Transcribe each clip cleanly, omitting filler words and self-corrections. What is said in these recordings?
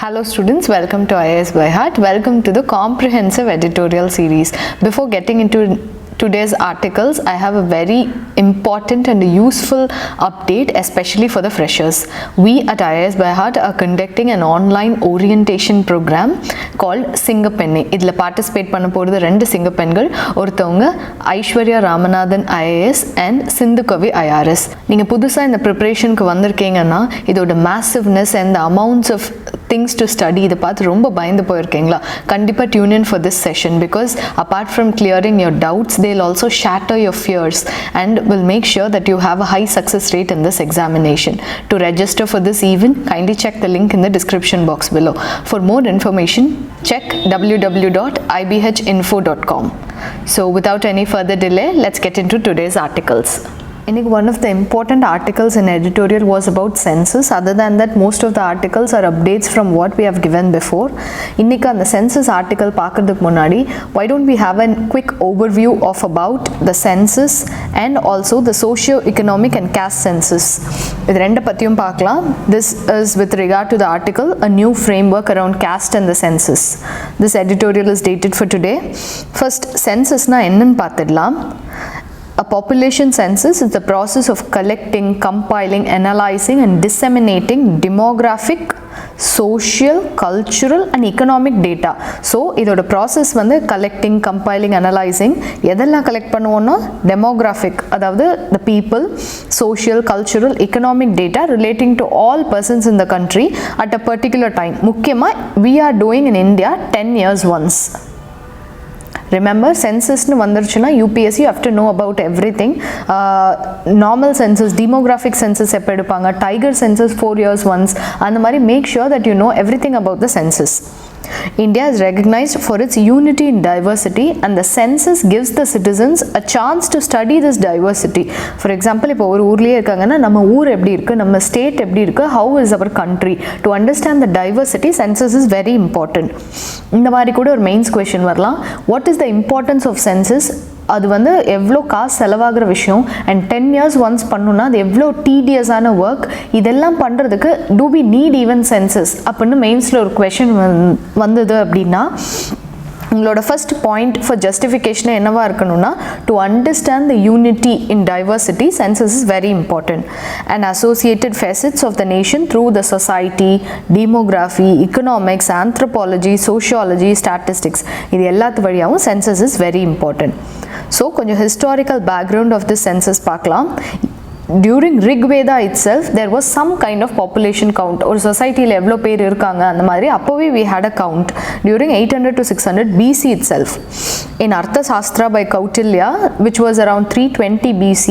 Hello students, welcome to IASBYHEART. Welcome to the comprehensive editorial series. Before getting into today's articles, I have a very important and useful update, especially for the freshers. We at IASBYHEART are conducting an online orientation program called Singapenne. Idla participate panna poradhu rendu Singapengal, orthavanga Aishwarya Ramanathan IAS and Sindhu Kavi IRS. Neenga pudusa indha preparation ku vandirkeenga idoda massiveness and the amounts of things to study idu paathu romba bayindu poirkeenga. Kandipa tune in for this session because apart from clearing your doubts, they'll also shatter your fears and will make sure that you have a high success rate in this examination. To register for this event, kindly check the link in the description box below. For more information, check www.ibhinfo.com. So without any further delay, let's get into today's articles. One of the important articles in editorial was about census. Other than that, most of the articles are updates from what we have given before. Innikku and the census article paakradhukku munadi, why don't we have a quick overview of about the census and also the socio-economic and caste census. Idu rendu pathiyum paakalam. This is with regard to the article, a new framework around caste and the census. This editorial is dated for today. First, census na ennan paathidalam. A population census is the process of collecting, compiling, analyzing and disseminating demographic, social, cultural and economic data. So idoda process வந்து collecting, compiling, analyzing எதெல்லாம் collect பண்ணுவோம்னா demographic, அதாவது the people, social, cultural, economic data relating to all persons in the country at a particular time. முக்கியமா we are doing in India 10 years once. Remember, census nu vandiruchuna UPSC, you have to know about everything. Normal census, demographic census eppa edupanga, tiger census 4 years once, and mari make sure that you know everything about the census. India is recognized for its unity in diversity and the census gives the citizens a chance to study this diversity. For example, இப்போ ஒரு ஊர்லயே இருக்காங்கன்னா நம்ம ஊர் எப்படி இருக்கு, நம்ம state எப்படி இருக்கு, how is our country, to understand the diversity, census is very important. இந்த மாதிரி கூட ஒரு மெயின்ஸ் क्वेश्चन வரலாம். What is the importance of census? அது வந்து எவ்வளோ காசு செலவாகிற விஷயம் அண்ட் 10 years ஒன்ஸ் பண்ணணும்னா அது எவ்வளோ டீடியஸான ஒர்க், இதெல்லாம் பண்ணுறதுக்கு to we need even census அப்படின்னு மெயின்ஸில் ஒரு கொஷின் வந்தது அப்படின்னா உங்களோட ஃபர்ஸ்ட் பாயிண்ட் ஃபார் ஜஸ்டிஃபிகேஷன் என்னவா இருக்கணும்னா to understand the unity in diversity, census is very important and associated facets of the nation through the society, demography, economics, anthropology, sociology, statistics, இது எல்லாத்து வழியாகவும் census is very important. So கொஞ்சம் historical background of this census பார்க்கலாம். During Rigveda itself, there was some kind of population count. ஒரு சொசைட்டியில் எவ்வளோ பேர் இருக்காங்க அந்த மாதிரி அப்போவே we had a count during 800 to 600 BC itself. In Artha Shastra by Kautilya, which was around 320 BC,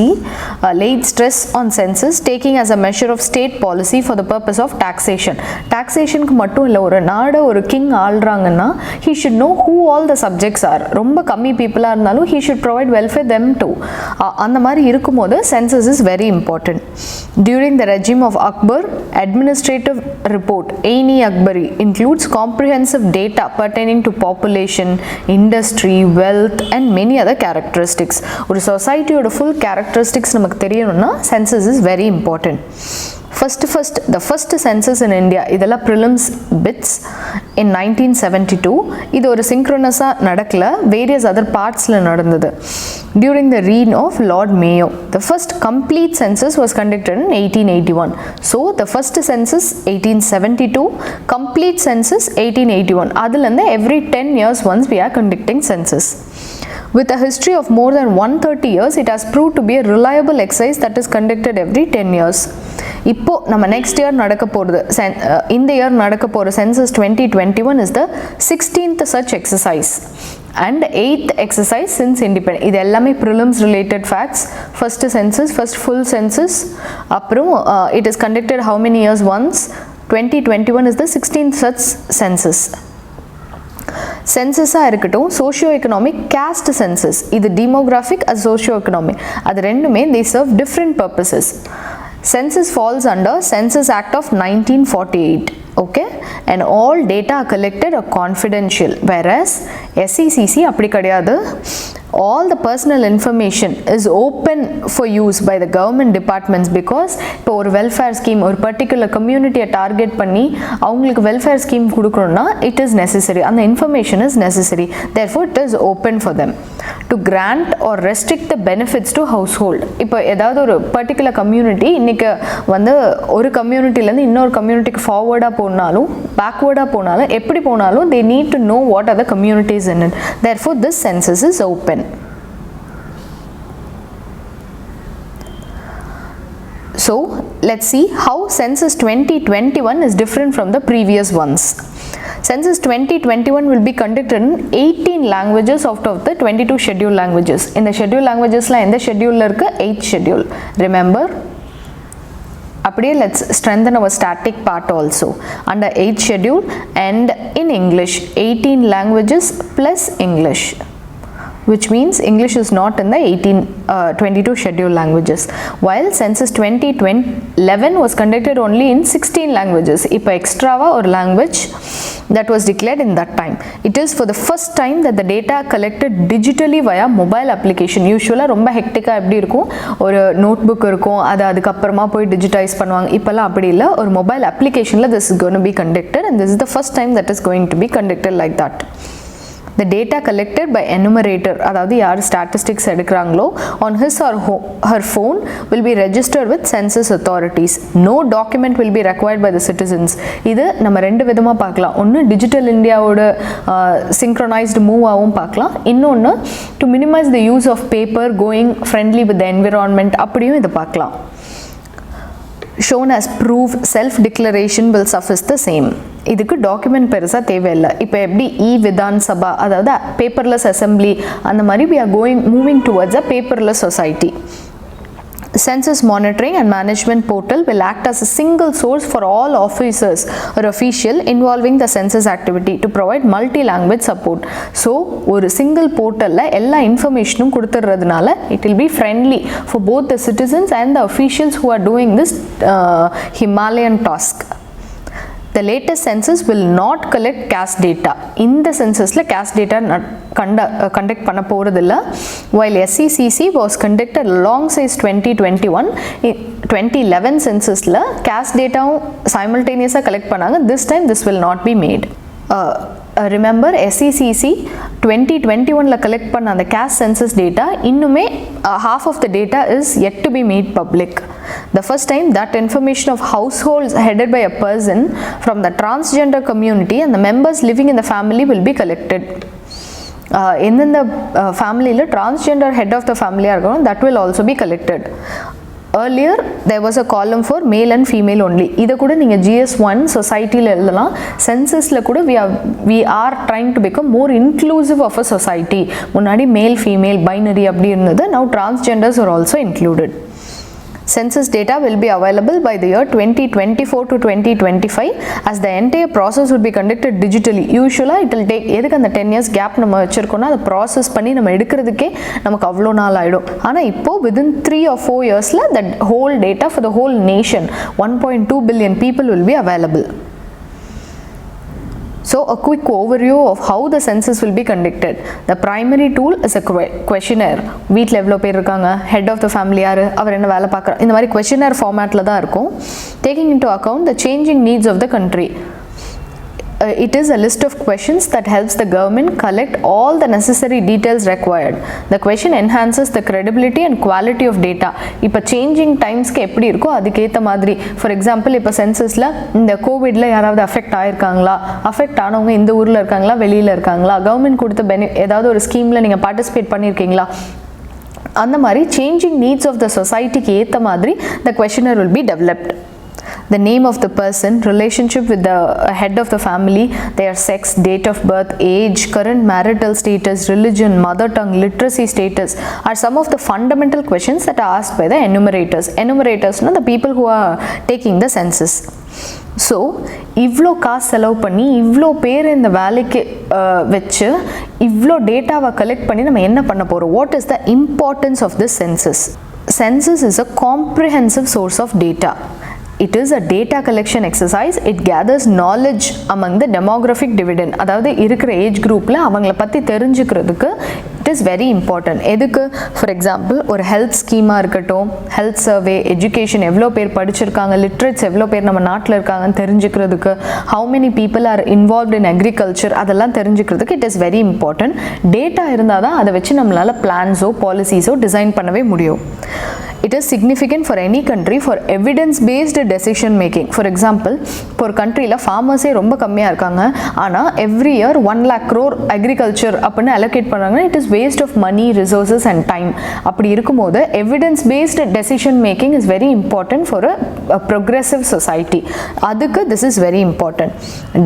laid stress on census, taking as a measure of state policy for the purpose of taxation. Taxationக்கு மட்டும் இல்லை, ஒரு நாடு ஒரு king ஆள்றாங்கன்னா he should know who all the subjects are. ரொம்ப கம்மி பீப்புளாக இருந்தாலும் he should provide welfare them too. அந்த மாதிரி இருக்கும்போது census is very important. During the regime of Akbar, administrative report Ain-i-Akbari includes comprehensive data pertaining to population, industry, wealth and many other characteristics. ஒரு சொசைட்டியோட full characteristics நமக்கு தெரியணும்னா census is very important. The first census in India, இதெல்லாம் Prelims bits in 1972. இது ஒரு synchronous-ஆ நடக்கல, various other parts-ல நடந்தது. During the reign of Lord Mayo, the first complete census was conducted in 1881. So the first census 1872, complete census 1881. அதிலிருந்து every 10 years once we are conducting census. With a history of more than 130 years, it has proved to be a reliable exercise that is conducted every 10 years. இப்போ நம்ம next year நடக்க போகிறது, இந்த year நடக்க போகிற census 2021 is the 16th such exercise and 8th exercise since independence. இது எல்லாமே prelims related facts. First census, first full census, அப்புறம் it is conducted how many years once. 2021 is the 16th such census. சென்சஸாக இருக்கட்டும், socio economic, caste census, இது demographic, அது socio economic, அது ரெண்டுமே they serve different purposes. Census falls under Census Act of 1948. Okay, and all data collected are confidential, whereas SECC அப்படி கிடையாது. all the personal information is open for use by the government departments because இப்போ ஒரு welfare scheme ஒரு particular community target பண்ணி அவங்களுக்கு welfare scheme கொடுக்கணும்னா it is necessary, and the information is necessary, therefore it is open for them to grant or restrict the benefits to household. இப்போ ஏதாவது ஒரு particular community இன்னைக்கு வந்து ஒரு communityலேருந்து இன்னொரு communityக்கு forward-ஆ போனாலும் backward-ஆ போனாலும் எப்படி போனாலும் they need to know what are the communities in it, therefore this census is open. So let's see how census 2021 is different from the previous ones. Census 2021 will be conducted in 18 languages out of the 22 scheduled languages. In the scheduled languages la endha schedule la irukku 8th schedule, remember. Apdiye let's strengthen our static part also under 8th schedule and in English 18 languages plus English, which means English is not in the 22 scheduled languages, while census 2011 was conducted only in 16 languages. Ipa extra or language that was declared in that time. It is for the first time that the data collected digitally via mobile application. Usually ரொம்ப ஹெக்டிக்கா எப்படி இருக்கும், ஒரு notebook இருக்கும், அது அதுக்கு அப்புறமா போய் digitise பண்ணுவாங்க. இப்போல்லாம் அப்படி இல்லை, ஒரு மொபைல் அப்ளிகேஷனில் this is going to be conducted, and this is the first time that is going to be conducted like that. The data collected by enumerator, அதாவது யார் statistics எடுக்கிறாங்களோ, on his or her phone will be registered with census authorities. No document will be required by the citizens. இது நம்ம ரெண்டு விதமாக பார்க்கலாம். ஒன்று digital இந்தியாவோட synchronized move ஆகும் பார்க்கலாம், இன்னொன்று to minimize the use of paper, going friendly with the environment, அப்படியும் இதை பார்க்கலாம். Shown as proof, self declaration will suffice the same. இதுக்கு டாக்குமெண்ட் பெருசாக தேவையில்லை. இப்போ எப்படி விதான் சபா, அதாவது பேப்பர்லெஸ் அசம்பிளி, அந்த மாதிரி we are moving towards a paperless society. Census monitoring and management portal will act as a single source for all officers or official involving the census activity to provide multi-language support. So ஒரு single portalல எல்லா இன்ஃபர்மேஷனும் கொடுத்துறதுனால it will be friendly for both the citizens and the officials who are doing this Himalayan task. The latest census will not collect caste data. இந்த censusல caste data conduct பண்ண போறதில்ல. While SECC was conducted alongside 2011 censusல caste data simultaneously collect பண்ணாங்க. This time this will not be made. Remember SECC 2021 la collect பண்ண அந்த caste census data இன்னுமே half of the data is yet to be made public. The first time that information of households headed by a person from the community and the members living in the family will be collected. In the family la transgender head of the family are going, that will also be collected. Earlier there was a column for male and female only. இத கூட நீங்க GS1 society ல எழுதலாம். Census ல கூட we are trying to become more inclusive of a society. முன்னாடி male female binary அப்படி இருந்தது. Now transgenders are also included. Census data will be available by the year 2024 to 2025 as the entire process will be conducted digitally. Usually it will take எதுக்கு அந்த 10 years gap நம்ம வச்சிருக்கோம்னா அதை process பண்ணி நம்ம எடுக்கிறதுக்கே நமக்கு அவ்வளோ நாள் ஆகிடும். ஆனால் இப்போ within 3 or 4 yearsல that whole data for the whole nation 1.2 billion people will be available. So a quick overview of how the census will be conducted. The primary tool is a questionnaire. வீட்டில் எவ்வளோ பேர் இருக்காங்க, head of the family யார், அவர் என்ன வேலை பார்க்குறார், இந்த மாதிரி questionnaire formatல தான் இருக்கும். Taking into account the changing needs of the country. It is a list of questions that helps the government collect all the necessary details required. The question enhances the credibility and quality of data. இப்போ changing timesக்கு எப்படி இருக்கோ அதுக்கேற்ற மாதிரி. For example, இப்போ censusல இந்த கோவிட்ல யாராவது affect ஆயிருக்காங்களா, affect ஆனவங்க இந்த ஊரில் இருக்காங்களா வெளியில் இருக்காங்களா, கவர்மெண்ட் கொடுத்த ஏதாவது ஒரு ஸ்கீமில் நீங்கள் பார்ட்டிசிபேட் பண்ணியிருக்கீங்களா, அந்த மாதிரி changing needs of the societyக்கு ஏற்ற மாதிரி the questionnaire will be developed. The name of the person, relationship with the head of the family, their sex, date of birth, age, current marital status, religion, mother tongue, literacy status are some of the fundamental questions that are asked by the enumerators. Enumerators are the people who are taking the census. So இவ்வளோ காசு செலவு பண்ணி இவ்வளோ பேர் இந்த வேலைக்கு வச்சு இவ்வளோ டேட்டாவை கலெக்ட் பண்ணி நம்ம என்ன பண்ண போகிறோம்? What is the importance of this census? Census is a comprehensive source of data. It is a data collection exercise. It gathers knowledge among the demographic dividend. அதாவது இருக்கிற ஏஜ் குரூப்பில் அவங்கள பற்றி தெரிஞ்சுக்கிறதுக்கு it is very important. எதுக்கு for example ஒரு health ஸ்கீமாக இருக்கட்டும், health survey, education, எவ்வளோ பேர் படிச்சிருக்காங்க, லிட்ரேட்ஸ் எவ்வளோ பேர் நம்ம நாட்டில் இருக்காங்கன்னு தெரிஞ்சுக்கிறதுக்கு, how many people are involved in agriculture, அதெல்லாம் தெரிஞ்சுக்கிறதுக்கு it is very important. Data இருந்தால் தான் அதை வச்சு நம்மளால் பிளான்ஸோ பாலிசிஸோ டிசைன் பண்ணவே முடியும். It is significant for any country for evidence-based decision making. For example, இப்போ ஒரு கண்ட்ரியில் ஃபார்மர்ஸே ரொம்ப கம்மியாக இருக்காங்க, ஆனால் every year 1 lakh crore agriculture அப்படின்னு அலோகேட் பண்ணுறாங்கன்னா it is waste of money, resources and time. அப்படி இருக்கும்போது evidence based decision making is very important for a progressive society. அதுக்கு this is very important.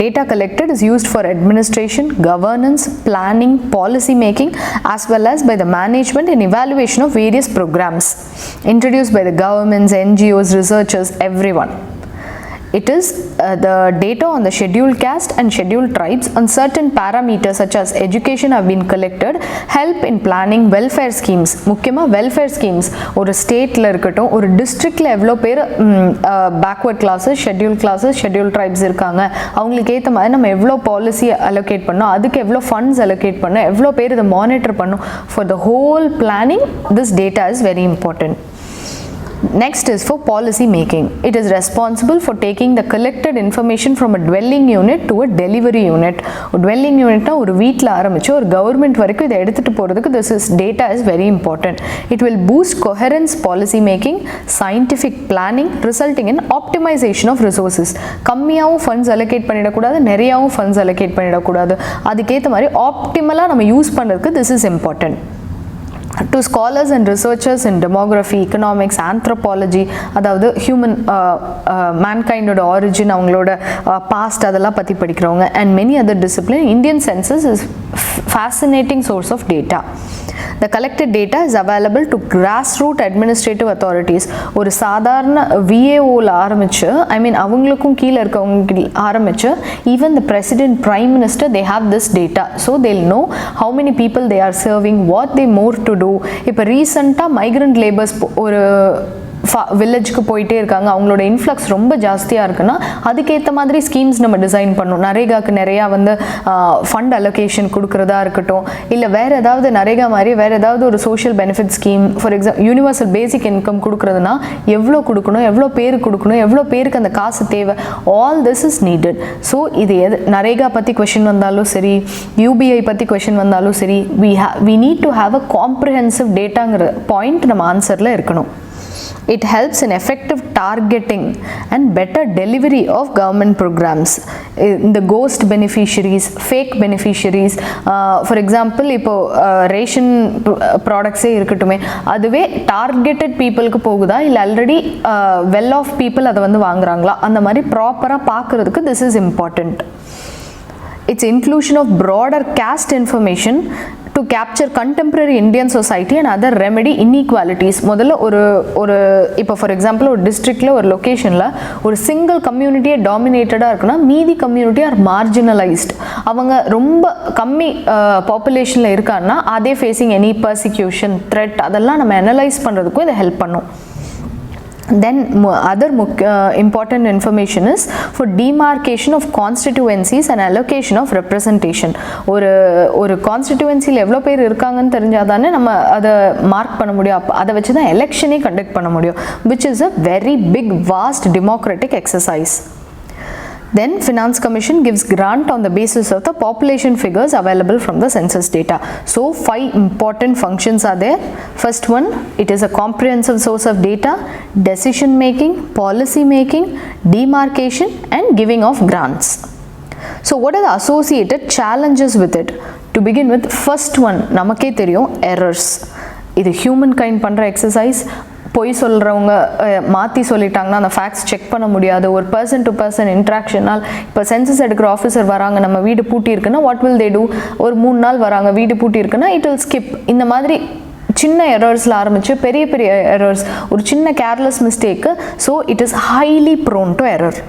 Data collected is used for administration, governance, planning, policy making as well as by the management and evaluation of various programs introduced by the governments, NGOs, researchers, everyone. It is the data on the scheduled caste and scheduled tribes on certain parameters such as education have been collected, help in planning welfare schemes. முக்கியமாக welfare schemes ஒரு ஸ்டேட்டில் இருக்கட்டும், ஒரு டிஸ்ட்ரிக்டில் எவ்வளோ பேர் backward classes, schedule classes, schedule tribes இருக்காங்க, அவங்களுக்கு ஏற்ற மாதிரி நம்ம எவ்வளோ பாலிசி அலோகேட் பண்ணோம், அதுக்கு எவ்வளோ ஃபண்ட்ஸ் அலோகேட் பண்ணோம், எவ்வளோ பேர் இதை மானிட்டர் பண்ணோம். For the whole planning this data is very important. Next is for policy making. It is responsible for taking the collected information from a dwelling unit to a delivery unit. Dwelling unit na ஒரு வீட்ல ஆரம்பிச்சு ஒரு government வரைக்கும் இதை எடுத்துட்டு போறதுக்கு this data is very important. It will boost coherence policy making, scientific planning, resulting in optimization of resources. கம்மியாவும் funds allocate பண்ணிடக்கூடாது, நிறையாவும் funds allocate பண்ணிடக்கூடாது. அதுக்கேற்ற மாதிரி ஆப்டிமலாக நம்ம யூஸ் பண்ணுறதுக்கு this is important. To scholars and researchers in demography, economics, anthropology, அதாவது human மேன்கைண்டோட origin, அவங்களோட past அதெல்லாம் பற்றி படிக்கிறவங்க, and many other disciplines, Indian census is fascinating source of data. The collected data is available to grassroots administrative authorities. ஒரு சாதாரண VAOல ஆரம்பிச்சு, அவங்களுக்கும் கீழே இருக்கவங்க ஆரம்பிச்சு, even the president, prime minister, they have this data. So they'll know how many people they are serving, what they more to do. இப்போ ரீசெண்டாக migrant labours ஒரு வில்லேஜுக்கு போயிட்டே இருக்காங்க, அவங்களோட இன்ஃப்ளக்ஸ் ரொம்ப ஜாஸ்தியாக இருக்குன்னா அதுக்கேற்ற மாதிரி ஸ்கீம்ஸ் நம்ம டிசைன் பண்ணணும். நரேகாவுக்கு நிறையா ஃபண்ட் அலோகேஷன் கொடுக்குறதா இருக்கட்டும், இல்லை வேறு ஏதாவது நரேகா மாதிரி வேறு ஏதாவது ஒரு social benefit scheme, for example universal basic income கொடுக்குறதுனா எவ்வளோ கொடுக்கணும், எவ்வளோ பேருக்கு கொடுக்கணும், எவ்வளோ பேருக்கு அந்த காசு தேவை, all this is needed. So இது நரேகா பற்றி கொஷின் வந்தாலும் சரி, UBI பற்றி கொஷின் வந்தாலும் சரி, we need to have a comprehensive டேட்டாங்கிற பாயிண்ட் நம்ம ஆன்சரில் இருக்கணும். It helps in effective targeting and better delivery of government programs. The ghost beneficiaries, fake beneficiaries, for example இப்போ ரேஷன் ப்ராடக்ட்ஸே இருக்கட்டுமே, அதுவே டார்கெட்டட் பீப்புளுக்கு போகுதா இல்லை ஆல்ரெடி வெல் ஆஃப் பீப்புள் அதை வாங்குறாங்களா, அந்த மாதிரி ப்ராப்பராக பார்க்குறதுக்கு this is important. Its inclusion of broader caste information to capture contemporary Indian society and other remedy inequalities. முதல்ல ஒரு இப்போ ஃபார் எக்ஸாம்பிள் ஒரு டிஸ்ட்ரிக்டில் ஒரு லொக்கேஷனில் ஒரு சிங்கிள் கம்யூனிட்டியே டாமினேட்டடாக இருக்குன்னா மீதி கம்யூனிட்டி ஆர் மார்ஜினலைஸ்ட், அவங்க ரொம்ப கம்மி பாப்புலேஷனில் இருக்காங்கன்னா அதே ஃபேஸிங் எனி பர்சிக்யூஷன், த்ரெட், அதெல்லாம் நம்ம அனலைஸ் பண்ணுறதுக்கும் இதை ஹெல்ப் பண்ணும். Then other important information is for demarcation of constituencies and allocation of representation. ஒரு கான்ஸ்டிடியூவன்சியில் எவ்வளோ பேர் இருக்காங்கன்னு தெரிஞ்சாதானே நம்ம அதை மார்க் பண்ண முடியும், அதை வச்சு தான் எலெக்ஷனே கண்டக்ட் பண்ண முடியும், which is a very big vast democratic exercise. Then Finance Commission gives grant on the basis of the population figures available from the census data. So 5 important functions are there. First one, it is a comprehensive source of data, decision making, policy making, demarcation and giving of grants. So what are the associated challenges with it? To begin with, first one, நமக்கே தெரியும், errors. இது human kind பண்ற exercise. பொய் சொல்கிறவங்க மாற்றி சொல்லிட்டாங்கன்னா அந்த facts check பண்ண முடியாது. ஒரு பர்சன் டு பர்சன் இன்ட்ராக்ஷனால் இப்போ சென்சஸ் எடுக்கிற ஆஃபீஸர் வராங்க, நம்ம வீடு பூட்டி இருக்குன்னா வாட் வில் தே டூ, ஒரு 3 நாள் வராங்க, வீடு பூட்டி இருக்குன்னா இட் வில் ஸ்கிப். இந்த மாதிரி சின்ன எரர்ஸில் ஆரம்பித்து பெரிய பெரிய எரர்ஸ், ஒரு சின்ன careless mistake. So it is highly prone to error.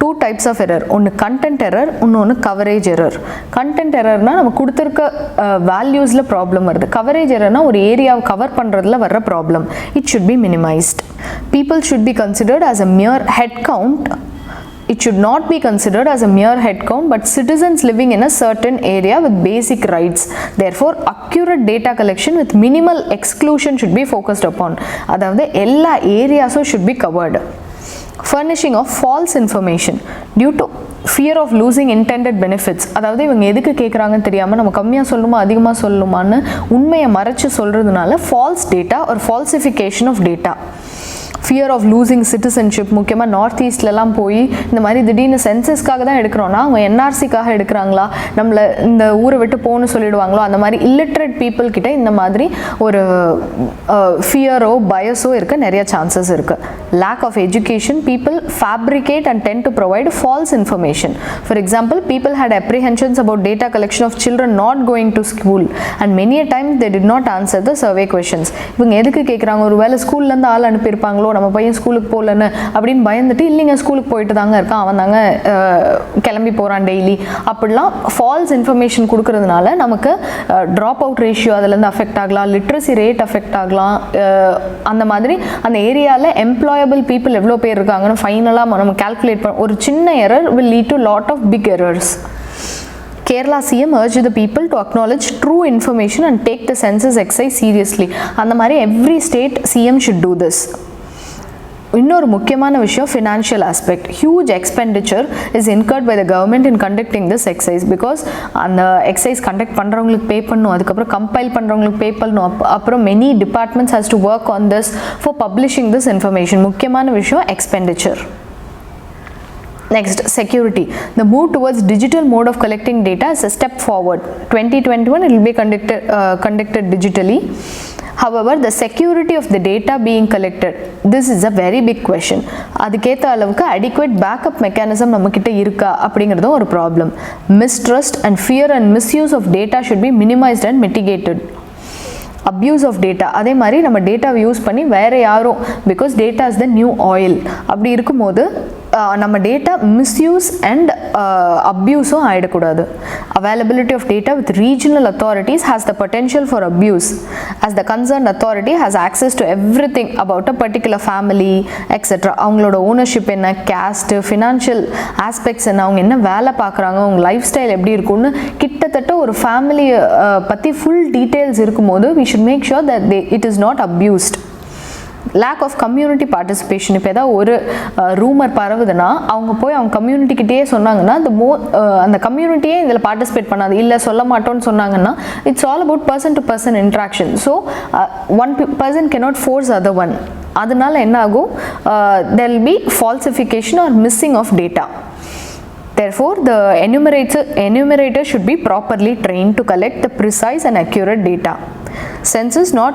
2 types of error, ஒன்று கண்டென்ட் எரர், இன்னொன்று கவரேஜ் எரர். கண்டென்ட் எரர்னால் நம்ம கொடுத்துருக்க வேல்யூஸில் ப்ராப்ளம் வருது. கவரேஜ் எரர்னால் ஒரு ஏரியாவை கவர் பண்ணுறதுல வர்ற problem. It should be minimised. People should be considered as a mere head count it should not be considered as a mere head count but citizens living in a certain area with basic rights. Therefore accurate data collection with minimal exclusion should be focused upon. அதாவது எல்லா ஏரியாஸும் should be covered. Furnishing of false information due to fear of losing intended benefits. அதாவது இவங்க எதுக்கு கேட்குறாங்கன்னு தெரியாமல் நம்ம கம்மியாக சொல்லணுமா அதிகமாக சொல்லணுமான்னு உண்மையை மறைச்சு சொல்கிறதுனால false data or falsification of data. Fear of losing citizenship, முக்கியமாக நார்த் ஈஸ்ட்லலாம் போய் இந்த மாதிரி திடீர்னு சென்சஸ்க்காக தான் எடுக்கிறோன்னா அவங்க என்ஆர்சிக்காக எடுக்கிறாங்களா, நம்மளை இந்த ஊரை விட்டு போகணும்னு சொல்லிடுவாங்களோ, அந்த மாதிரி இல்லிட்ரேட் பீப்புள் கிட்ட இந்த மாதிரி ஒரு ஃபியரோ பயஸோ இருக்க நிறைய சான்சஸ் இருக்குது. Lack of education, people fabricate and tend to provide false information. For example, people had apprehensions about data collection of children not going to school and many a times they did not answer the survey questions. இவங்க எதுக்கு கேட்குறாங்க, ஒரு வேளை ஸ்கூல்லேருந்து ஆள் அனுப்பியிருப்பாங்களோ, நம்ம பையன் ஸ்கூலுக்கு போகலன்னு அப்படின்னு பயந்துட்டு இல்லைங்க ஸ்கூலுக்கு போயிட்டு தாங்க இருக்கான், அவன் தாங்க கிளம்பி போகிறான் டெய்லி, அப்படிலாம் ஃபால்ஸ் இன்ஃபர்மேஷன் கொடுக்கறதுனால நமக்கு ட்ராப் அவுட் ரேஷியோ அதிலேருந்து அஃபெக்ட் ஆகலாம், லிட்ரஸி ரேட் அஃபெக்ட் ஆகலாம். அந்த மாதிரி அந்த ஏரியாவில் எம்ப்ளாயபிள் பீப்புள் எவ்வளோ பேர் இருக்காங்கன்னு ஃபைனலாக நம்ம கால்குலேட் பண்ண ஒரு சின்ன error will lead to lot of big errors. Kerala CM urged the people to acknowledge true information and take the census exercise seriously. அந்த மாதிரி every state CM should do this. இன்னொரு முக்கியமான விஷயம் financial aspect. Huge expenditure is incurred by the government in conducting this exercise. Because அந்த exercise conduct பண்ணுறவங்களுக்கு pay பண்ணணும், அதுக்கப்புறம் compile பண்ணுறவங்களுக்கு பே பண்ணணும், அப்புறம் many departments has to work on this for publishing this information. முக்கியமான விஷயம் expenditure. Next, security. The move towards digital mode of collecting data is a step forward. 2021 it will be conducted digitally. However, the security of the data being collected, this is a very big question. அதுக்கேற்ற அளவுக்கு adequate backup mechanism நம்மக்கிட்ட இருக்கா அப்படிங்கிறதும் ஒரு problem. Mistrust and fear and misuse of data should be minimized and mitigated. Abuse of data, அதே மாதிரி நம்ம டேட்டாவை யூஸ் பண்ணி வேறு யாரும், because data is the new oil, அப்படி இருக்கும்போது நம்ம டேட்டா மிஸ்யூஸ் அண்ட் அப்யூஸும் ஆகிடக்கூடாது. Availability of data with regional authorities has the potential for abuse as the concerned authority has access to everything about a particular family etc. அவங்களோட ownership என்ன, caste, financial aspects என்ன, அவங்க என்ன வேலை பார்க்குறாங்க, அவங்க லைஃப் ஸ்டைல் எப்படி இருக்கும்னு கிட்டத்தட்ட ஒரு ஃபேமிலி பற்றி ஃபுல் டீட்டெயில்ஸ் இருக்கும்போது we should make sure that it is not abused. Lack of community participation. இப்போ ஏதாவது ஒரு ரூமர் பரவுதுன்னா அவங்க போய் அவங்க கம்யூனிட்டிக்கிட்டே சொன்னாங்கன்னா அந்த கம்யூனிட்டியே இதில் பார்ட்டிசிபேட் பண்ணாது, இல்லை சொல்ல மாட்டோன்னு சொன்னாங்கன்னா it's all about person to person interaction. So one person cannot force other one. அதனால என்ன ஆகும், there will be falsification or missing of data. Therefore, the enumerator should be properly trained to collect the precise and accurate data. Census not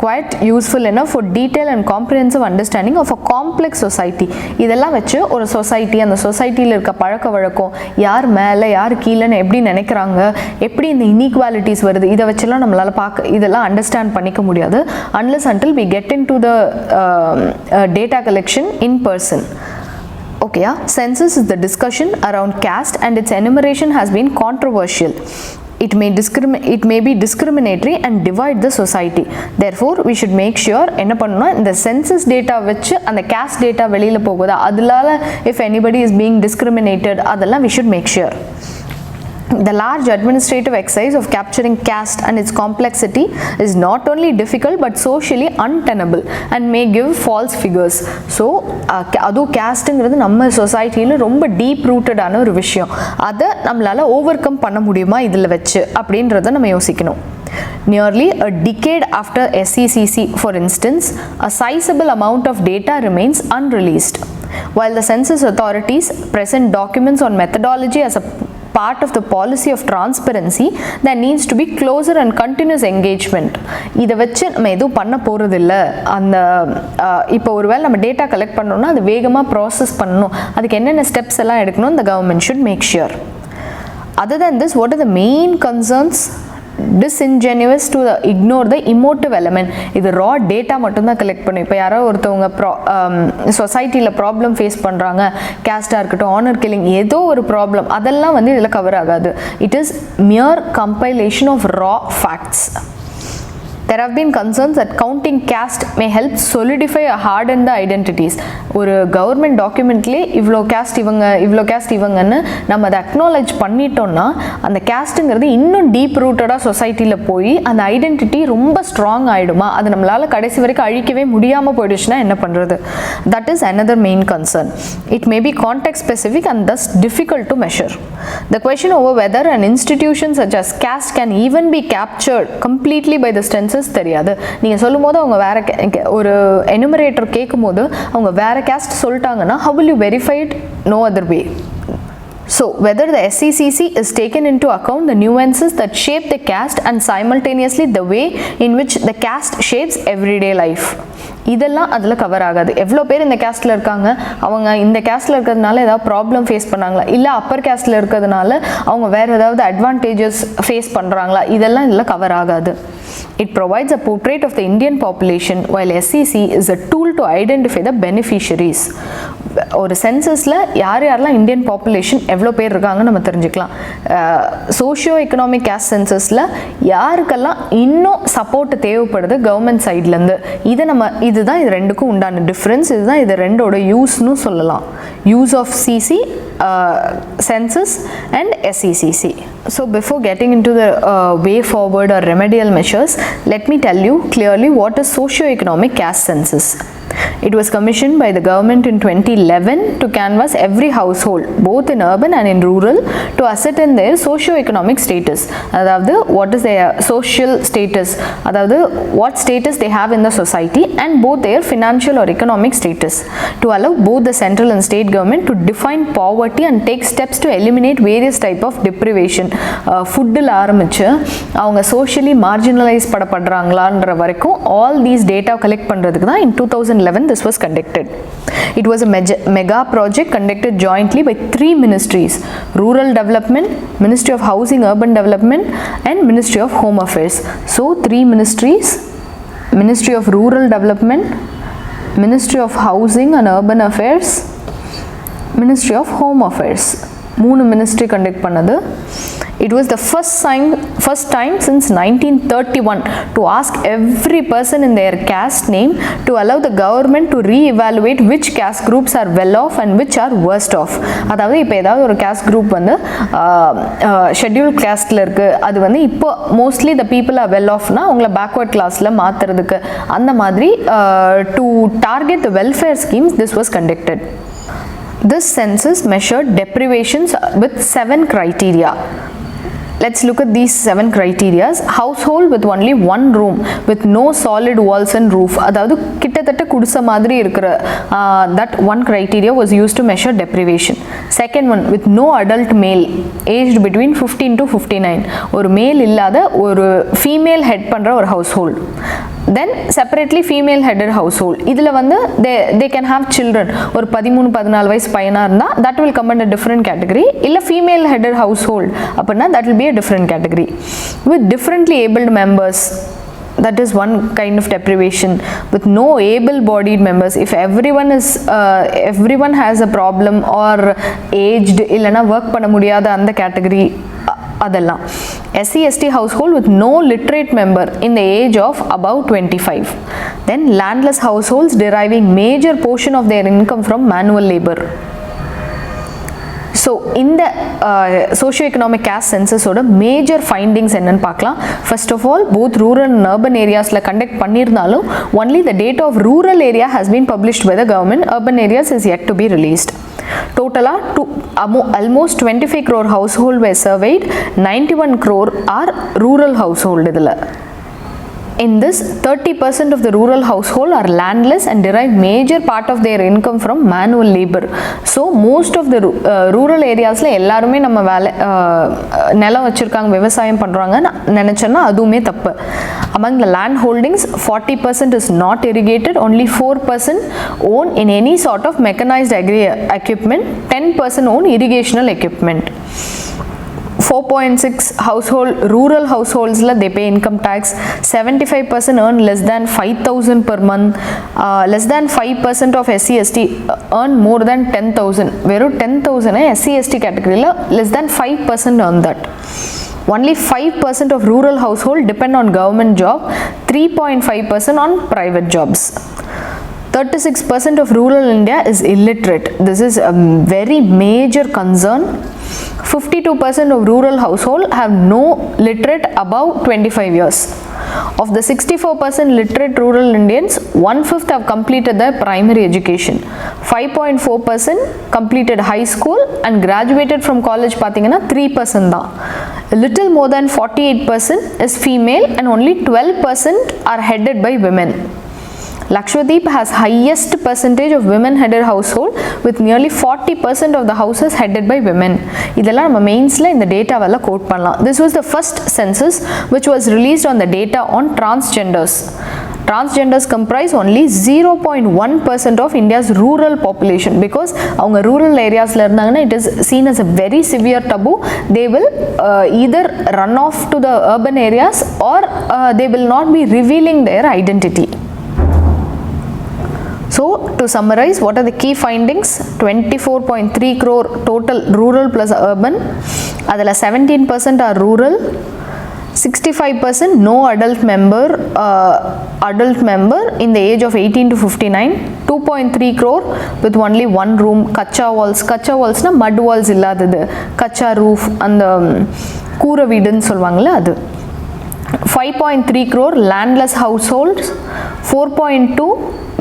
quite useful enough for detailed and comprehensive understanding of a complex society. இதெல்லாம் வச்சு ஒரு society, அந்த சொசைட்டியில் இருக்க பழக்க வழக்கம், யார் மேலே யார் கீழேன்னு எப்படி நினைக்கிறாங்க, எப்படி இந்த இன்இக்வாலிட்டிஸ் வருது, இதை வச்செல்லாம் நம்மளால் இதெல்லாம் அண்டர்ஸ்டாண்ட் பண்ணிக்க முடியாது unless until we get into the data collection in person. Okay, census is the discussion around caste and its enumeration has been controversial. It may be discriminatory and divide the society. Therefore, we should make sure என்ன பண்ணணும், இந்த census data வச்சு அந்த caste data வெளியில் போகுதா, அதனால if anybody is being discriminated, அதெல்லாம் we should make sure. The large administrative exercise of capturing caste and its complexity is not only difficult but socially untenable and may give false figures. So, அதுவும் casteங்கிறது நம்ம சொசைட்டியில் ரொம்ப deep ரூட்டடான ஒரு விஷயம். அதை நம்மளால் overcome பண்ண முடியுமா இதில் வச்சு அப்படின்றத நம்ம யோசிக்கணும். Nearly a decade after SECC, for instance, a sizable amount of data remains unreleased. While the census authorities present documents on methodology as a part of the policy of transparency, there needs to be closer and continuous engagement. இதை வச்சு நம்ம எதுவும் பண்ண போகிறதில்ல. அந்த இப்போ ஒருவேளை நம்ம டேட்டா கலெக்ட் பண்ணணும்னா அது வேகமாக ப்ராசஸ் பண்ணணும், அதுக்கு என்னென்ன ஸ்டெப்ஸ் எல்லாம் எடுக்கணும், the government should make sure. Other than this, what are the main concerns? Disingenuous to ignore the emotive element. இது ரா டேட்டா மட்டும்தான் கலெக்ட் பண்ணும். இப்போ யாரோ ஒருத்தவங்க சொசைட்டியில் ப்ராப்ளம் ஃபேஸ் பண்ணுறாங்க, கேஸ்டாக இருக்கட்டும், ஆனர் கில்லிங், ஏதோ ஒரு ப்ராப்ளம், அதெல்லாம் வந்து இதில் கவர் ஆகாது. It is mere compilation of raw facts. There have been concerns that counting caste may help solidify or harden the identities. ஒரு கவர்மெண்ட் டாக்குமெண்ட்லேயே இவ்வளோ கேஸ்ட் இவங்கன்னு நம்ம அதை அக்னாலேஜ் பண்ணிட்டோம்னா அந்த கேஸ்ட்டுங்கிறது இன்னும் டீப் ரூட்டடாக சொசைட்டியில் போய் அந்த ஐடென்டிட்டி ரொம்ப ஸ்ட்ராங் ஆகிடுமா, அது நம்மளால் கடைசி வரைக்கும் அழிக்கவே முடியாமல் போயிடுச்சுன்னா என்ன பண்ணுறது? That is another main concern. It may be context specific and thus difficult to measure. The question over whether an institution such as caste can even be captured completely by the census தெரியாது. நீங்கள் சொல்லும் போது அவங்க வேற ஒரு enumerator கேட்கும் போது அவங்க வேற caste சொல்லிட்டாங்கன்னா how will you verify it? No other way. So, whether the SECC is taken into account the nuances that shape the caste and simultaneously the way in which the caste shapes everyday life. இதெல்லாம் அதில் cover ஆகாது. எவ்வளோ பேர் இந்த Castell இருக்காங்க, அவங்க இந்த Castell இருக்கிறதுனால ஏதாவது ப்ராப்ளம் ஃபேஸ் பண்ணாங்களா, இல்லை அப்பர் கேஸ்ட்டில் இருக்கிறதுனால அவங்க வேறு ஏதாவது அட்வான்டேஜஸ் ஃபேஸ் பண்ணுறாங்களா, இதெல்லாம் இதில் கவர் ஆகாது. It provides a portrait of the Indian population while SEC is a tool to identify the beneficiaries. ஒரு சென்சஸில் யாரெல்லாம் இந்தியன் பாப்புலேஷன் எவ்வளோ பேர் இருக்காங்கன்னு நம்ம தெரிஞ்சுக்கலாம். சோஷியோ எக்கனாமிக் கேஸ்ட் சென்சஸில் யாருக்கெல்லாம் இன்னும் சப்போர்ட் தேவைப்படுது கவர்மெண்ட் சைட்லேருந்து, இதுதான் இது ரெண்டுக்கும் உண்டான டிஃப்ரென்ஸ், இதுதான் இது ரெண்டோட யூஸ்னு சொல்லலாம். Use of CC census and SECC. So before getting into the way forward or remedial measures, let me tell you clearly what is socio-economic caste census. It was commissioned by the government in 2011 to canvass every household, both in urban and in rural, to ascertain their socio-economic status. அதாவது what is their social status, அதாவது what status they have in the society, and both their financial or economic status, to allow both the central and state government to define poverty and take steps to eliminate various type of deprivation. ஃபுட்டில் ஆரம்பிச்சு அவங்க socially marginalise படுறாங்களான்ற வரைக்கும் all these data collect பண்ணுறதுக்கு தான் in 2011 this was conducted. It was a mega project conducted jointly by 3 ministries: Rural Development, Ministry of Housing, Urban Development, and Ministry of Home Affairs. So 3 ministries: Ministry of Rural Development, Ministry of Housing and Urban Affairs, Ministry of Home Affairs. 3 ministry conduct பண்ணது. It was the first time since 1931 to ask every person in their caste name to allow the government to re-evaluate which caste groups are well off and which are worst off. அதாவது இப்போ ஏதாவது ஒரு caste group வந்து scheduled casteல இருக்கு, அது வந்து இப்போ mostly the people are well offனா அவங்கள backward classல மாத்துறதுக்கு அந்த மாதிரி to target the welfare schemes this was conducted. This census measured deprivations with 7 criteria. Let's look at these 7 criteria. Household with only one room with no solid walls and roof, அதாவது கிட்டத்தட்ட குடிசை மாதிரி இருக்கிற that one criteria was used to measure deprivation. Second one, with no adult male aged between 15 to 59, ஒரு மேல் இல்லாத ஒரு female head பண்ணுற ஒரு household. Then separately female headed household, இதில் வந்து they can have children, ஒரு 13-14 வயசு பையனாக இருந்தால் that will come under different category. இல்லை female headed household அப்படின்னா that will be a different category. With differently abled members, that is one kind of deprivation. With no able-bodied members, if everyone has a problem or aged இல்லைனா work பண்ண முடியாத அந்த category அதெல்லாம். SC/ST household with no literate member in the age of above 25. Then landless households deriving major portion of their income from manual labor. So இந்த socio-economic caste census ஓட major findings என்னன்னு பார்க்கலாம். First of all, both rural and urban areasல conduct பண்ணியிருந்தாலும் only the data of rural area has been published by the government. Urban areas is yet to be released. Totally almost 25 crore household were surveyed. 91 crore are rural household. In this, 30% of the rural household are landless and derive major part of their income from manual labor. So most of the rural areasல எல்லாருமே நம்ம வேலை நிலம் வச்சிருக்காங்க, விவசாயம் பண்றாங்க நினைச்சேன்னா அதுவுமே தப்பு. Among the land holdings, 40% is not irrigated, only 4% own in any sort of mechanized equipment, 10% own irrigational equipment. 4.6 rural households they pay income tax. 75% earn less than 5,000 per month. Less than 5% of SC/ST earn more than 10,000. Veru 10,000 SC/ST category less than 5% earn that. Only 5% of rural household depend on government job, 3.5% on private jobs. 36% of rural India is illiterate. This is a very major concern. 52% of rural household have no literate above 25 years. Of the 64% literate rural Indians, 1/5 have completed their primary education. 5.4% completed high school and graduated from college pathina 3% da. A little more than 48% is female and only 12% are headed by women. Lakshadweep has highest percentage of women headed household with nearly 40% of the houses headed by women. இதெல்லாம் நம்ம மெயின்ஸ்ல இந்த டேட்டாவெல்ல code பண்ணலாம். This was the first census which was released on the data on transgenders. Transgenders comprise only 0.1% of India's rural population because அவங்க rural areasல இருந்தாங்கன்னா it is seen as a very severe taboo. They will either run off to the urban areas or they will not be revealing their identity. So to summarize, what are the key findings? 24.3 crore total rural plus urban. Adala 17% are rural. 65% no adult member in the age of 18 to 59. 2.3 crore with only one room. Kacha walls. Kacha walls na mud walls illadadu. Kacha roof and கூரை வீடுன்னு சொல்வாங்கல்ல அது. 5.3 crore landless households. 4.2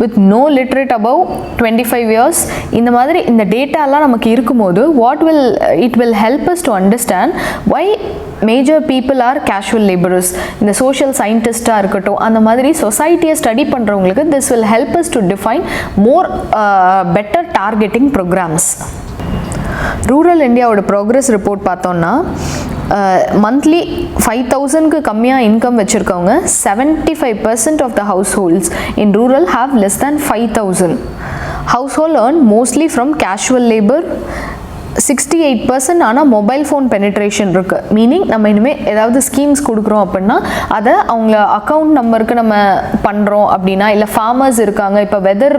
with no literate above 25 years. இந்த மாதிரி இந்த டேட்டாலாம் நமக்கு இருக்கும்போது it will help us to understand why major people are casual laborers. இந்த social scientist இருக்கட்டும் அந்த மாதிரி சொசைட்டியை ஸ்டடி பண்ணுறவங்களுக்கு this will help us to define more better targeting programs. Rural இந்தியாவோட ப்ராக்ரஸ் ரிப்போர்ட் பார்த்தோம்னா மந்த்லி 5,000க்கு கம்மியாக இன்கம் வச்சுருக்கவங்க 75% of the households in rural have less than 5,000. Household earn mostly from casual labor. 68% ஆனால் mobile phone penetration இருக்குது. Meaning நம்ம இனிமேல் ஏதாவது schemes கொடுக்குறோம் அப்படின்னா அதை அவங்கள அக்கௌண்ட் நம்பருக்கு நம்ம பண்ணுறோம் அப்படின்னா இல்லை ஃபார்மர்ஸ் இருக்காங்க இப்போ weather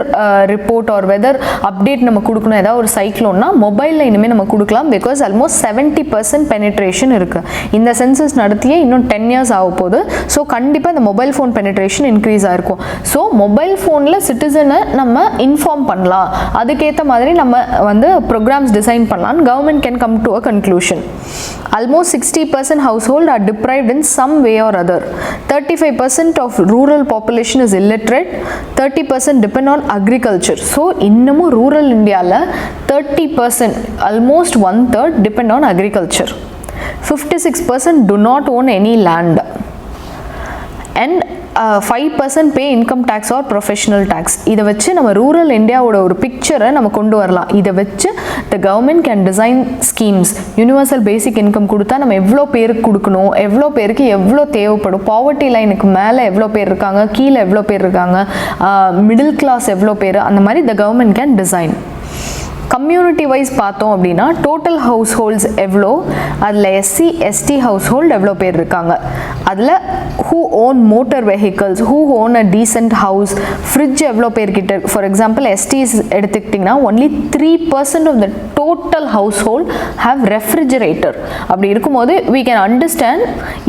report or weather update நம்ம கொடுக்கணும் ஏதாவது ஒரு சைக்ளோன்னா மொபைலில் இனிமேல் நம்ம கொடுக்கலாம் பிகாஸ் ஆல்மோஸ்ட் 70% பெனிட்ரேஷன் இருக்குது. இந்த சென்சஸ் நடத்தியே இன்னும் 10 years ஆக போகுது. ஸோ கண்டிப்பாக இந்த மொபைல் ஃபோன் பெனிட்ரேஷன் இன்க்ரீஸ் ஆகிருக்கும். ஸோ மொபைல் ஃபோனில் சிட்டிசனை நம்ம இன்ஃபார்ம் பண்ணலாம், அதுக்கேற்ற மாதிரி நம்ம வந்து ப்ரோக்ராம்ஸ் டிசைன் பண்ணலாம். Government can come to a conclusion. Almost 60% household are deprived in some way or other. 35% of rural population is illiterate. 30% depend on agriculture. So இன்னமும் rural Indiaல 30%, almost 1/3 depend on agriculture. 56% do not own any land. And 5% pay income tax or professional tax. இதை வச்சு நம்ம rural இந்தியாவோட ஒரு பிக்சரை நம்ம கொண்டு வரலாம். இதை வச்சு the government can design schemes. Universal basic income கொடுத்தா நம்ம எவ்வளோ பேருக்கு கொடுக்கணும், எவ்வளோ பேருக்கு எவ்வளோ தேவைப்படும், பாவர்ட்டி லைனுக்கு மேலே எவ்வளோ பேர் இருக்காங்க, கீழே எவ்வளோ பேர் இருக்காங்க, மிடில் கிளாஸ் எவ்வளோ பேர், அந்த மாதிரி the government can design. Community wise பார்த்தோம் அப்படின்னா டோட்டல் ஹவுஸ் ஹோல்ட்ஸ் எவ்வளோ, அதில் எஸ்சி எஸ்டி ஹவுஸ் ஹோல்டு எவ்வளோ பேர் இருக்காங்க, அதில் who own motor vehicles, who own a decent house, fridge எவ்வளோ பேர்கிட்ட. ஃபார் எக்ஸாம்பிள் எஸ்டிஸ் எடுத்துக்கிட்டிங்கன்னா only 3% of the total household have refrigerator. அப்படி இருக்கும்போது we can understand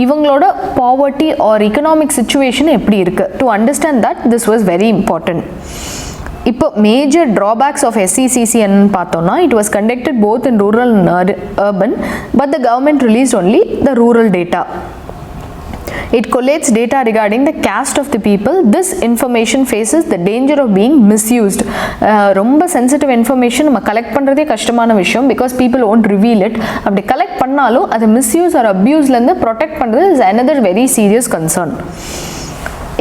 இவங்களோட பாவர்ட்டி ஆர் எக்கனாமிக் சுச்சுவேஷன் எப்படி இருக்குது. To understand that this was very important. இப்போ major drawbacks of SECC என்னன்னு பார்த்தோம்னா it was conducted both in rural and urban, but the government released only the rural data. It collates data regarding the caste of the people. This information faces the danger of being misused. ரொம்ப sensitive information நம்ம collect பண்ணுறதே கஷ்டமான விஷயம் because people won't reveal it. அப்படி collect பண்ணாலும் அதை misuse R அப்யூஸ்லேருந்து protect பண்ணுறது is another very serious concern.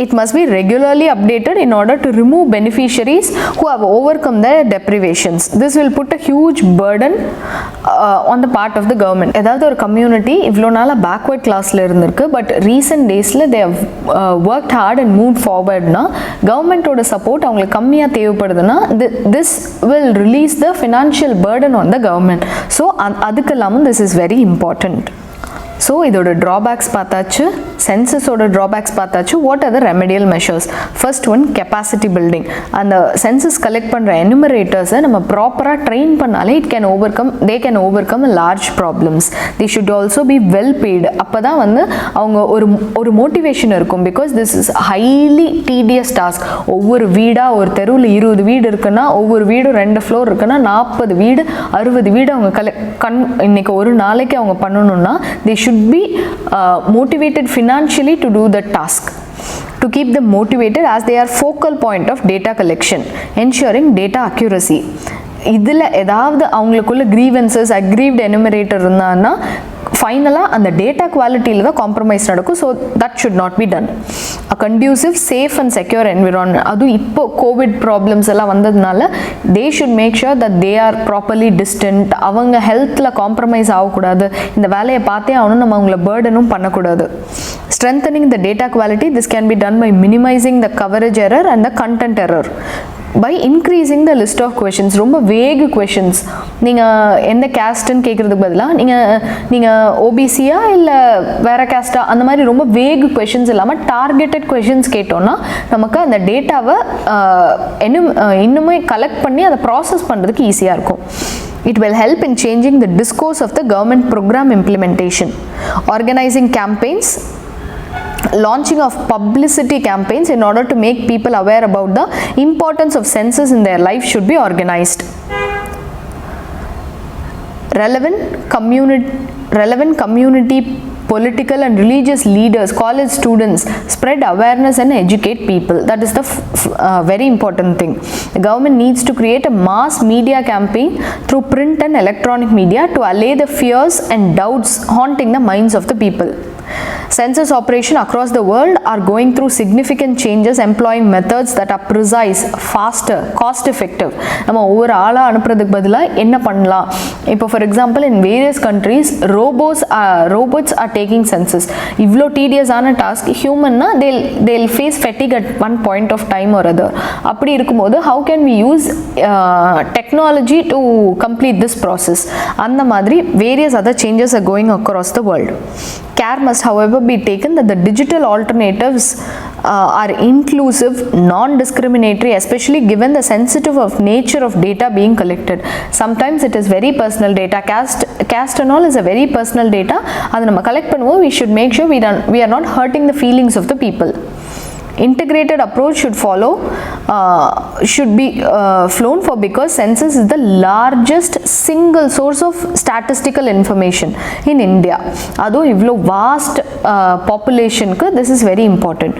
It must be regularly updated in order to remove beneficiaries who have overcome their deprivations. This will put a huge burden on the part of the government. ஏதாவது ஒரு community இவ்வளோ நாளாக backward கிளாஸில் இருந்திருக்கு, but recent டேஸில் they have worked hard and move ஃபார்வர்ட்னா கவர்மெண்ட்டோட support அவங்களுக்கு கம்மியாக தேவைப்படுதுன்னா this will release the financial burden on the government. So அதுக்கு இல்லாமல் this is very important. So இதோட ட்ராபேக்ஸ் பார்த்தாச்சு, சென்சஸோட ட்ராபேக்ஸ் பார்த்தாச்சு. What are the remedial measures? First one capacity building. அந்த சென்சஸ் கலெக்ட் பண்ணுற எனுமரேட்டர்ஸை நம்ம ப்ராப்பராக ட்ரெயின் பண்ணாலே they can overcome large problems. They should also be well paid. அப்போ தான் வந்து அவங்க ஒரு மோட்டிவேஷன் இருக்கும். Because this is highly tedious task. ஒவ்வொரு வீடாக ஒரு தெருவில் 20 வீடு இருக்குன்னா ஒவ்வொரு வீடும் 2 ஃப்ளோர் இருக்குன்னா 40 வீடு 60 வீடு அவங்க இன்னைக்கு ஒரு நாளைக்கு அவங்க பண்ணணும்னா they should be motivated financially to do the task. To keep them motivated as they are focal point of data collection, ensuring data accuracy. இதில் ஏதாவது அவங்களுக்குள்ள grievances, aggrieved enumerator இருந்தான்னா ஃபைனலாக அந்த டேட்டா குவாலிட்டியில் தான் காம்ப்ரமைஸ் நடக்கும். So that should not be done. A conducive, safe and secure environment. அதுவும் இப்போ கோவிட் ப்ராப்ளம்ஸ் எல்லாம் வந்ததுனால they should make sure that they are properly distant. அவங்க ஹெல்த்தில் காம்ப்ரமைஸ் ஆகக்கூடாது. இந்த வேலையை பார்த்தே ஆகணும், நம்ம அவங்கள பேர்டனும் பண்ணக்கூடாது. Strengthening the data quality, this can be done by minimizing the coverage error and the content error. By increasing the list of questions. ரொம்ப வேகு questions. நீங்கள் எந்த கேஸ்ட்டுன்னு கேட்குறதுக்கு பதிலாக நீங்கள் ஓபிசியா இல்லை வேறு கேஸ்ட்டா அந்த மாதிரி ரொம்ப வேகு questions இல்லாமல் டார்கெட்டட் questions கேட்டோன்னா நமக்கு அந்த டேட்டாவை இன்னுமே கலெக்ட் பண்ணி அதை ப்ராசஸ் பண்ணுறதுக்கு ஈஸியாக இருக்கும். It will help in changing the discourse of the government program implementation. Organizing campaigns, launching of publicity campaigns in order to make people aware about the importance of census in their life should be organized. Relevant community political and religious leaders, college students spread awareness and educate people. That is the very important thing. The government needs to create a mass media campaign through print and electronic media to allay the fears and doubts haunting the minds of the people. Census operation across the world are going through significant changes, employing methods that are precise, faster, cost effective. நம்ம ஒவ்வொரு ஆளா அனுப்புறதுக்கு பதிலாக என்ன பண்ணலாம்? இப்போ for example in various countries robots are taking census. இவ்வளோ டீடியஸான task ஹியூமன்னா they'll face fatigue at one point of time or other. அப்படி இருக்கும்போது how can we use technology to complete this process? அந்த மாதிரி various other changes are going across the world. Care must however be taken that the digital alternatives are inclusive, non-discriminatory, especially given the sensitive of nature of data being collected. Sometimes it is very personal data. Caste and all is a very personal data. அது நம்ம collect பண்ணுவோம். We should make sure we are not hurting the feelings of the people. Integrated approach should be flown for, because census is the largest single source of statistical information in India. Ado ivlo vast population ku this is very important.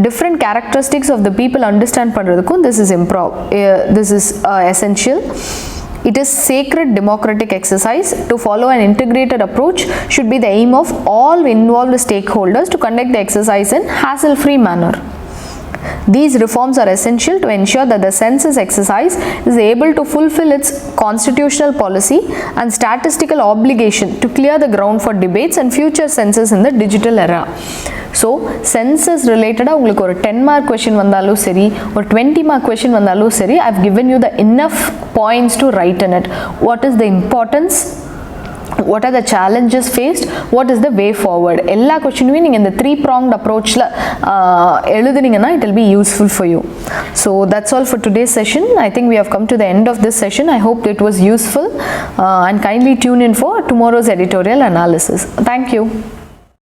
Different characteristics of the people understand pandradhukku this is essential. It is sacred democratic exercise. To follow an integrated approach should be the aim of all involved stakeholders to conduct the exercise in hassle-free manner. These reforms are essential to ensure that the census exercise is able to fulfill its constitutional policy and statistical obligation to clear the ground for debates and future census in the digital era. So, census related உங்களுக்கு ஒரு 10 mark question வந்தாலும் சரி, ஒரு 20 mark question வந்தாலும் சரி, I've given you the enough points to write in it. What is the importance? What are the challenges faced? What is the way forward? எல்லா கொஸ்டினுமே நீங்கள் இந்த 3-pronged approachல எழுதுனீங்கன்னா it will be useful for you. So that's all for today's session. I think we have come to the end of this session. I hope it was useful and kindly tune in for tomorrow's editorial analysis. Thank you.